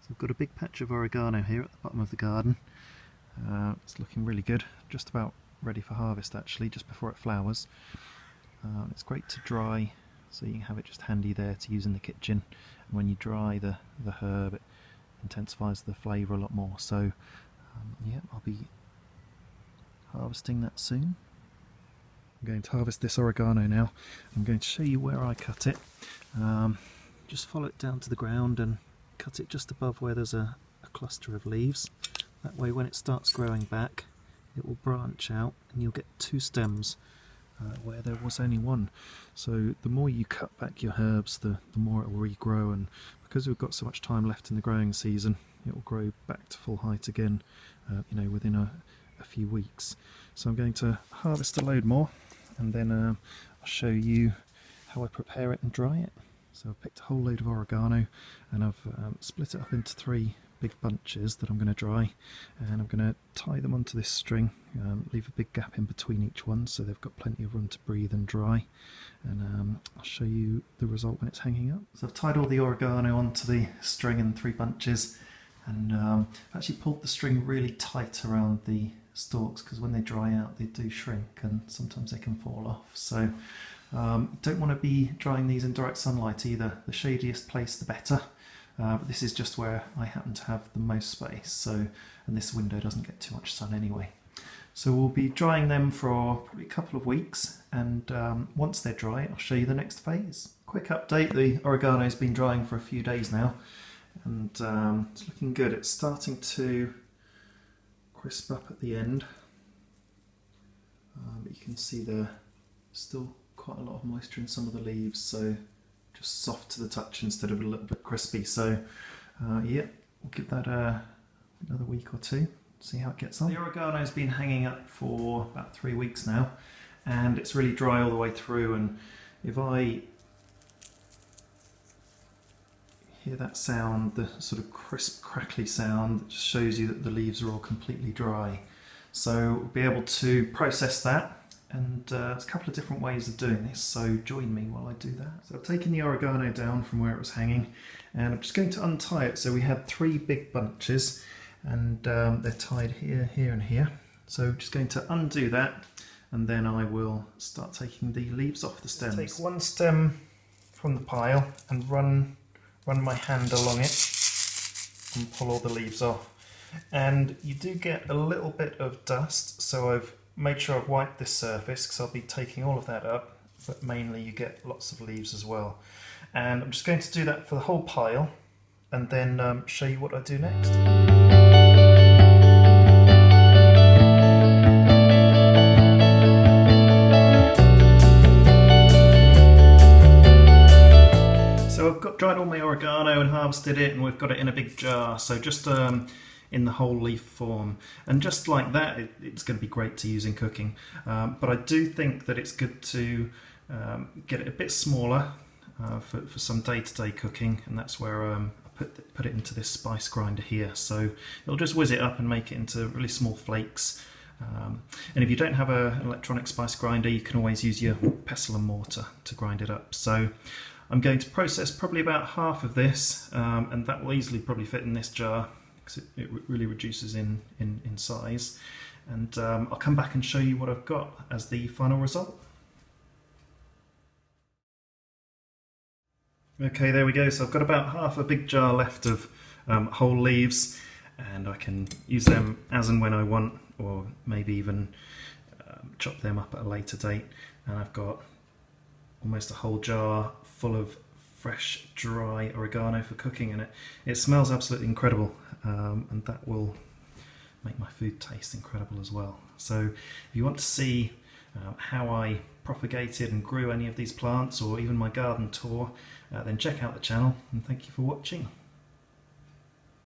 So I've got a big patch of oregano here at the bottom of the garden. It's looking really good, just about ready for harvest actually, just before it flowers. It's great to dry, so you can have it just handy there to use in the kitchen. And when you dry the herb, it intensifies the flavour a lot more. So yeah, I'll be harvesting that soon. I'm going to harvest this oregano now. I'm going to show you where I cut it. Just follow it down to the ground and cut it just above where there's a cluster of leaves. That way when it starts growing back, it will branch out and you'll get two stems where there was only one. So the more you cut back your herbs, the more it will regrow, and because we've got so much time left in the growing season, it will grow back to full height again, within a few weeks. So I'm going to harvest a load more, and then I'll show you how I prepare it and dry it. So I've picked a whole load of oregano and I've split it up into 3 big bunches that I'm going to dry, and I'm going to tie them onto this string, leave a big gap in between each one so they've got plenty of room to breathe and dry, and I'll show you the result when it's hanging up. So I've tied all the oregano onto the string in 3 bunches, and actually pulled the string really tight around the stalks, because when they dry out they do shrink and sometimes they can fall off. So don't want to be drying these in direct sunlight either. The shadiest place the better. But this is just where I happen to have the most space, so, and this window doesn't get too much sun anyway. So we'll be drying them for probably a couple of weeks, and once they're dry I'll show you the next phase. Quick update, the oregano's been drying for a few days now, and it's looking good. It's starting to crisp up at the end, but you can see there's still quite a lot of moisture in some of the leaves, so just soft to the touch instead of a little bit crispy. So yeah, we'll give that another week or 2, see how it gets on. The oregano's been hanging up for about 3 weeks now, and it's really dry all the way through, and if I hear that sound, the sort of crisp crackly sound, that just shows you that the leaves are all completely dry. So we'll be able to process that, and there's a couple of different ways of doing this, so join me while I do that. So I've taken the oregano down from where it was hanging, and I'm just going to untie it. So we had 3 big bunches, and they're tied here, here and here. So just going to undo that, and then I will start taking the leaves off the stems. Take one stem from the pile and run my hand along it and pull all the leaves off. And you do get a little bit of dust, so I've made sure I've wiped this surface because I'll be taking all of that up, but mainly you get lots of leaves as well. And I'm just going to do that for the whole pile, and then show you what I do next. So I've dried all my oregano and harvested it, and we've got it in a big jar, so just in the whole leaf form, and just like that it's going to be great to use in cooking, but I do think that it's good to get it a bit smaller for some day-to-day cooking, and that's where I put it into this spice grinder here. So it'll just whiz it up and make it into really small flakes, and if you don't have an electronic spice grinder, you can always use your pestle and mortar to grind it up. So I'm going to process probably about half of this, and that will easily probably fit in this jar, it really reduces in size, and I'll come back and show you what I've got as the final result. Okay, there we go. So I've got about half a big jar left of whole leaves, and I can use them as and when I want, or maybe even chop them up at a later date. And I've got almost a whole jar full of fresh, dry oregano for cooking, and it smells absolutely incredible, and that will make my food taste incredible as well. So if you want to see how I propagated and grew any of these plants, or even my garden tour, then check out the channel, and thank you for watching.